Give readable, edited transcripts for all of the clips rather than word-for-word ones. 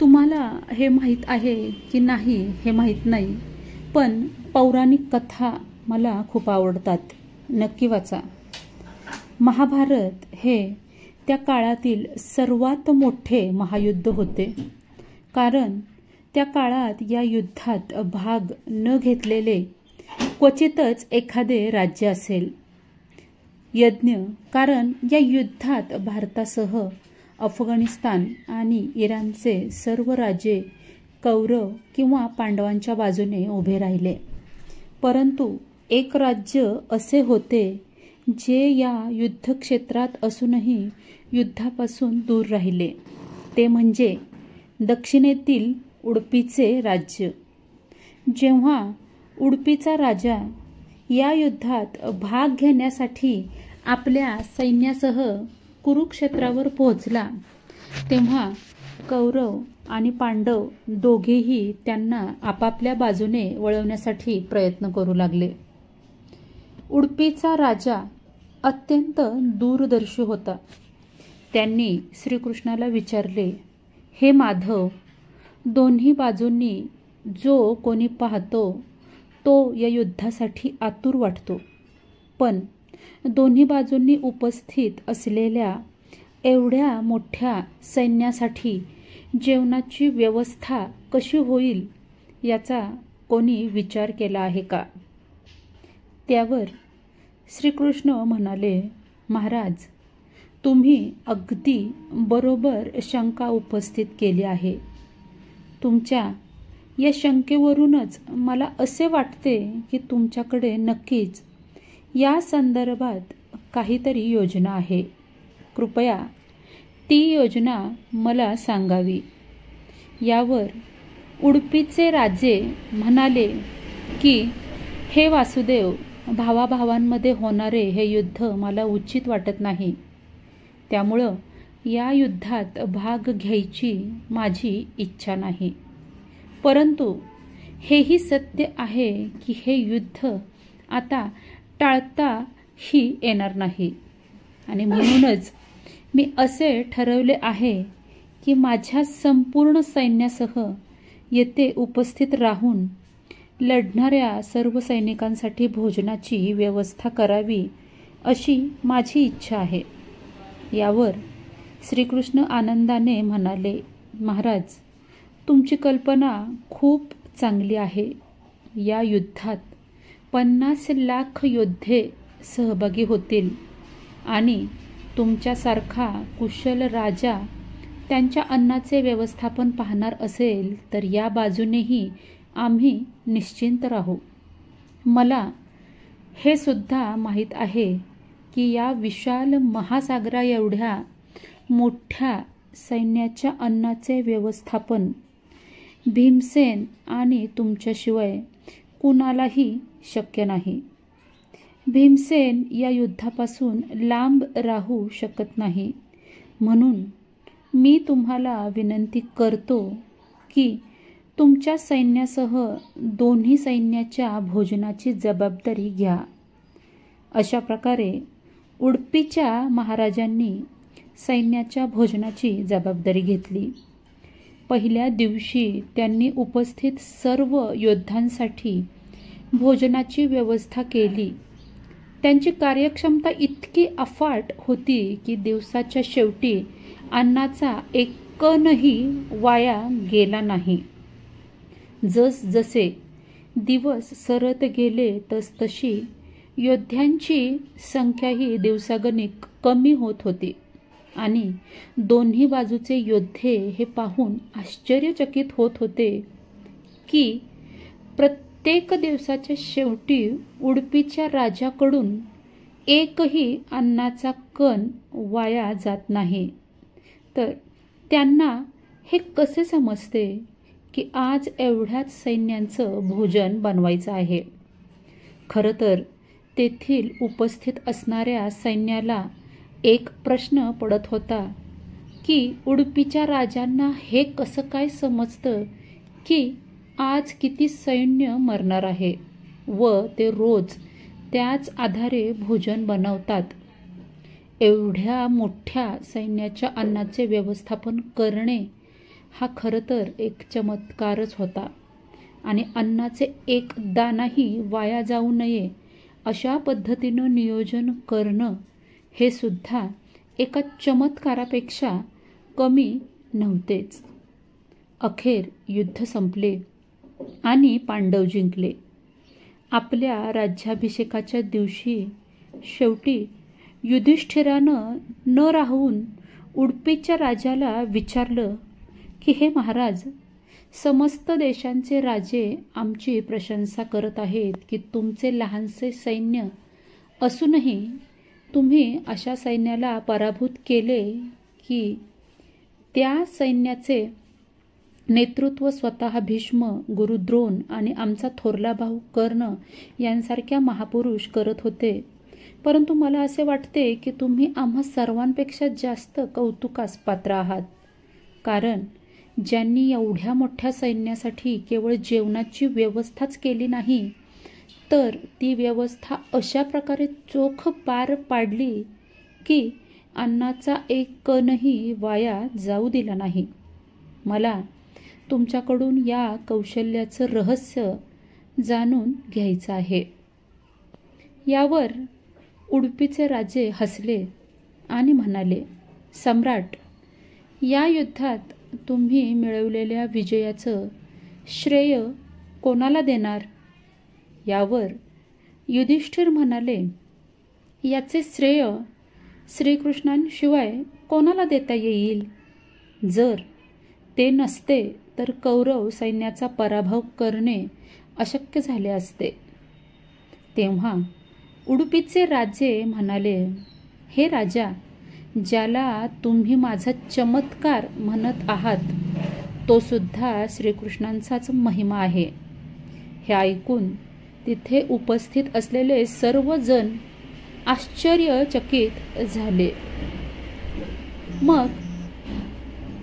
तुम्हाला हे माहीत आहे की नाही हे माहीत नाही, पण पौराणिक कथा मला खूप आवडतात. नक्की वाचा. महाभारत हे त्या काळातील सर्वात मोठे महायुद्ध होते. कारण त्या काळात या युद्धात भाग न घेतलेले क्वचितच एखादे राज्य असेल. यज्ञ कारण या युद्धात भारतासह अफगाणिस्तान आणि इराणचे सर्व राजे कौरव किंवा पांडवांच्या बाजूने उभे राहिले. परंतु एक राज्य असे होते जे या युद्धक्षेत्रात असूनही युद्धापासून दूर राहिले. ते म्हणजे दक्षिणेतील उडपीचे राज्य. जेव्हा उडपीचा राजा या युद्धात भाग घेण्यासाठी आपल्या सैन्यासह कुरुक्षेत्रावर पोहोचला, तेव्हा कौरव आणि पांडव दोघेही त्यांना आपापल्या बाजूने वळवण्यासाठी प्रयत्न करू लागले. उडपीचा राजा अत्यंत दूरदर्शी होता. त्यांनी श्रीकृष्णाला विचारले, हे माधव, दोन्ही बाजूंनी जो कोणी पाहतो तो या युद्धासाठी आतुर वाटतो, पण दोन्ही बाजूंनी उपस्थित असलेल्या एवढ्या मोठ्या सैन्यासाठी जेवणाची व्यवस्था कशी होईल याचा कोणी विचार केला आहे का? त्यावर श्रीकृष्ण म्हणाले, महाराज, तुम्ही अगदी बरोबर शंका उपस्थित केली आहे. तुमच्या या शंकेवरूनच मला असे वाटते की तुमच्याकडे नक्कीच या संदर्भात काहीतरी योजना आहे. कृपया ती योजना मला सांगावी. यावर उडपीचे राजे म्हणाले की हे वासुदेव, भावाभावांमध्ये होणारे हे युद्ध मला उचित वाटत नाही. त्यामुळं या युद्धात भाग घ्यायची माझी इच्छा नाही. परंतु हेही सत्य आहे की हे युद्ध आता टाळताही येणार नाही, आणि म्हणूनच मी असे ठरवले आहे की माझ्या संपूर्ण सैन्यासह येथे उपस्थित राहून लढणाऱ्या सर्व सैनिकांसाठी भोजनाची व्यवस्था करावी अशी माझी इच्छा आहे. यावर श्रीकृष्ण आनंदाने म्हणाले, महाराज, तुमची कल्पना खूप चांगली आहे. या युद्धात 50 लाख योद्धे सहभागी होतील आणि तुमच्यासारखा कुशल राजा त्यांच्या अन्नाचे व्यवस्थापन पाहणार असेल तर या बाजूनेही आम्ही निश्चिंत राहू. मला हे सुद्धा माहीत आहे की या विशाल महासागरा एवढ्या मोठ्या सैन्याच्या अन्नाचे व्यवस्थापन भीमसेन आणि तुमच्याशिवाय कुणालाही शक्य नाही. भीमसेन या युद्धापासून लांब राहू शकत नाही. म्हणून मी तुम्हाला विनंती करतो की तुमच्या सैन्यासह दोन्ही सैन्याच्या भोजनाची जबाबदारी घ्या. अशा प्रकारे उडपीच्या महाराजांनी सैन्याच्या भोजनाची जबाबदारी घेतली. पहिल्या दिवशी त्यांनी उपस्थित सर्व योद्ध्यांसाठी भोजनाची व्यवस्था केली. त्यांची कार्यक्षमता इतकी अफाट होती की दिवसाच्या शेवटी अन्नाचा एक कणही वाया गेला नाही. जसजसे दिवस सरत गेले तसतशी योद्ध्यांची संख्याही दिवसागणिक कमी होत होती आणि दोन्ही बाजूचे योद्धे हे पाहून आश्चर्यचकित होत होते की प्रत्येक दिवसाच्या शेवटी उडपीच्या राजाकडून एकही अन्नाचा कण वाया जात नाही. तर त्यांना हे कसे समजते की आज एवढ्याच सैन्यांचं भोजन बनवायचं आहे? खरं तर तेथील उपस्थित असणाऱ्या सैन्याला एक प्रश्न पडत होता की उडपीच्या राजांना हे कसं काय समजतं की आज किती सैन्य मरणार आहे व ते रोज त्याच आधारे भोजन बनवतात. एवढ्या मोठ्या सैन्याच्या अन्नाचे व्यवस्थापन करणे हा खरं तर एक चमत्कारच होता आणि अन्नाचे एक दाणाही वाया जाऊ नये अशा पद्धतीनं नियोजन करणं हे सुद्धा एका चमत्कारापेक्षा कमी नव्हतेच. अखेर युद्ध संपले आणि पांडव जिंकले. आपल्या राज्याभिषेकाच्या दिवशी शेवटी युधिष्ठिरानं न राहून उडपीच्या राजाला विचारलं की हे महाराज, समस्त देशांचे राजे आमची प्रशंसा करत आहेत की तुमचे लहानसे सैन्य असूनही तुम्ही अशा सैन्याला पराभूत केले की त्या सैन्याचे नेतृत्व स्वतः भीष्म, गुरु द्रोण आणि आमचा थोरला भाऊ कर्ण यांसारख्या महापुरुष करत होते. परंतु मला असे वाटते की तुम्ही आम्हा सर्वांपेक्षा जास्त कौतुकास पात्र आहात. कारण ज्यांनी एवढ्या मोठ्या सैन्यासाठी केवळ जेवणाची व्यवस्थाच केली नाही, तर ती व्यवस्था अशा प्रकारे चोख पार पाडली की अन्नाचा एक कणही वाया जाऊ दिला नाही. मला तुमच्याकडून या कौशल्याचं रहस्य जाणून घ्यायचं आहे. यावर उडपीचे राजे हसले आणि म्हणाले, सम्राट, या युद्धात तुम्ही मिळवलेल्या विजयाचं श्रेय कोणाला देणार? यावर युधिष्ठिर म्हणाले, याचे श्रेय श्रीकृष्णांशिवाय कोणाला देता येईल? जर ते नसते तर कौरव सैन्याचा पराभव करणे अशक्य झाले असते. तेव्हा उडपीचे राजे म्हणाले, हे राजा, ज्याला तुम्ही माझा चमत्कार म्हणत आहात तो सुद्धा श्रीकृष्णांचाच महिमा आहे. हे ऐकून तिथे उपस्थित असलेले सर्वजण आश्चर्यचकित झाले. मग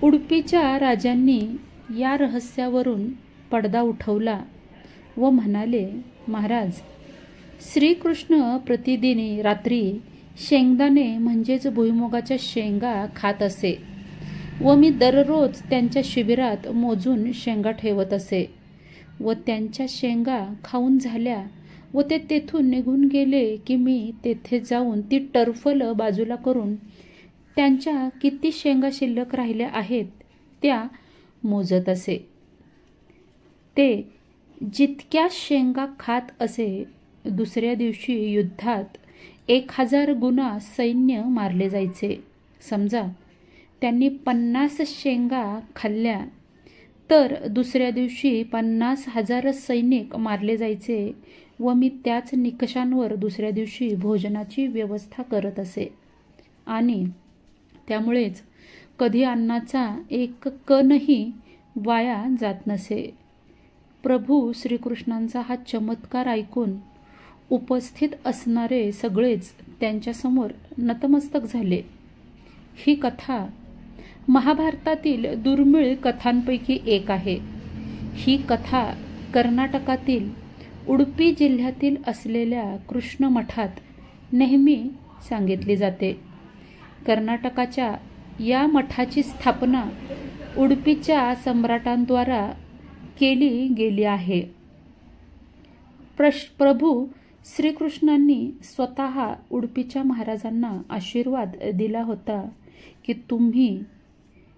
उडपीच्या राजांनी या रहस्यावरून पडदा उठवला व म्हणाले, महाराज, श्रीकृष्ण प्रतिदिनी रात्री शेंगदाणे म्हणजेच भुईमुगाच्या शेंगा खात असे व मी दररोज त्यांच्या शिबिरात मोजून शेंगा ठेवत असे व त्यांच्या शेंगा खाऊन झाल्या व ते तेथून निघून गेले की मी तेथे जाऊन ती टरफलं बाजूला करून त्यांच्या किती शेंगा शिल्लक राहिल्या आहेत त्या मोजत असे. ते जितक्या शेंगा खात असे दुसऱ्या दिवशी युद्धात 1000 गुणा सैन्य मारले जायचे. समजा त्यांनी 50 शेंगा खाल्ल्या तर दुसऱ्या दिवशी 50,000 सैनिक मारले जायचे व मी त्याच निकषांवर दुसऱ्या दिवशी भोजनाची व्यवस्था करत असे आणि त्यामुळेच कधी अन्नाचा एक कणही वाया जात नसे. प्रभू श्रीकृष्णांचा हा चमत्कार ऐकून उपस्थित असणारे सगळेच त्यांच्यासमोर नतमस्तक झाले. ही कथा महाभारतातील दुर्मिळ कथांपैकी एक आहे. ही कथा कर्नाटकातील उडपी जिल्ह्यातील असलेल्या कृष्ण मठात नेहमी सांगितली जाते. कर्नाटकाच्या या मठाची स्थापना उडपीच्या सम्राटांद्वारा केली गेली आहे. प्रभू श्रीकृष्णांनी स्वतः उडपीच्या महाराजांना आशीर्वाद दिला होता की तुम्ही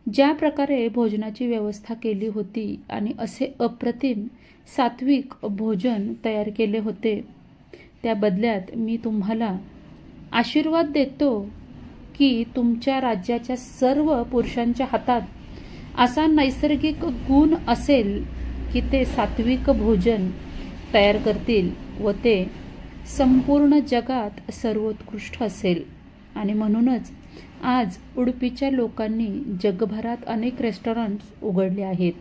ज्या प्रकारे भोजनाची व्यवस्था केली होती आणि असे अप्रतिम सात्विक भोजन तयार केले होते, त्या बदल्यात मी तुम्हाला आशीर्वाद देतो की तुमच्या राज्याच्या सर्व पुरुषांच्या हातात असा नैसर्गिक गुण असेल की ते सात्विक भोजन तयार करतील व ते संपूर्ण जगात सर्वोत्कृष्ट असेल. आणि म्हणूनच आज उडपीच्या लोकांनी जगभरात अनेक रेस्टॉरंट्स उघडले आहेत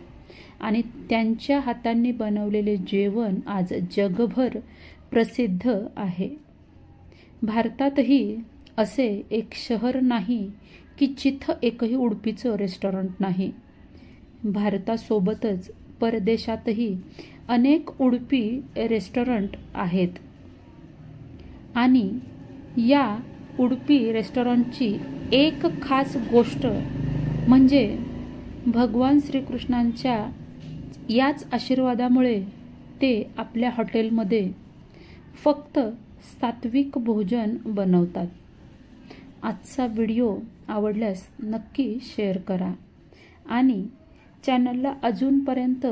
आणि त्यांच्या हातांनी बनवलेले जेवण आज जगभर प्रसिद्ध आहे. भारतातही असे एक शहर नाही की जिथं एकही उडपीचं रेस्टॉरंट नाही. भारतासोबतच परदेशातही अनेक उडपी रेस्टॉरंट आहेत आणि या उडपी रेस्टॉरंटची एक खास गोष्ट म्हणजे भगवान श्रीकृष्णांच्या याच आशीर्वादामुळे ते आपल्या हॉटेलमध्ये फक्त सात्विक भोजन बनवतात. आजचा व्हिडिओ आवडल्यास नक्की शेअर करा आणि चॅनलला अजूनपर्यंत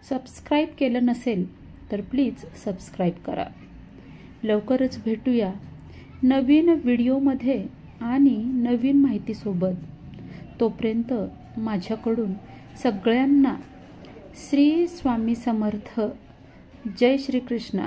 सबस्क्राईब केलं नसेल तर प्लीज सबस्क्राईब करा. लवकरच भेटूया नवीन व्हिडिओमध्ये आणि नवीन माहितीसोबत. तोपर्यंत माझ्याकडून सगळ्यांना श्री स्वामी समर्थ. जय श्री कृष्ण.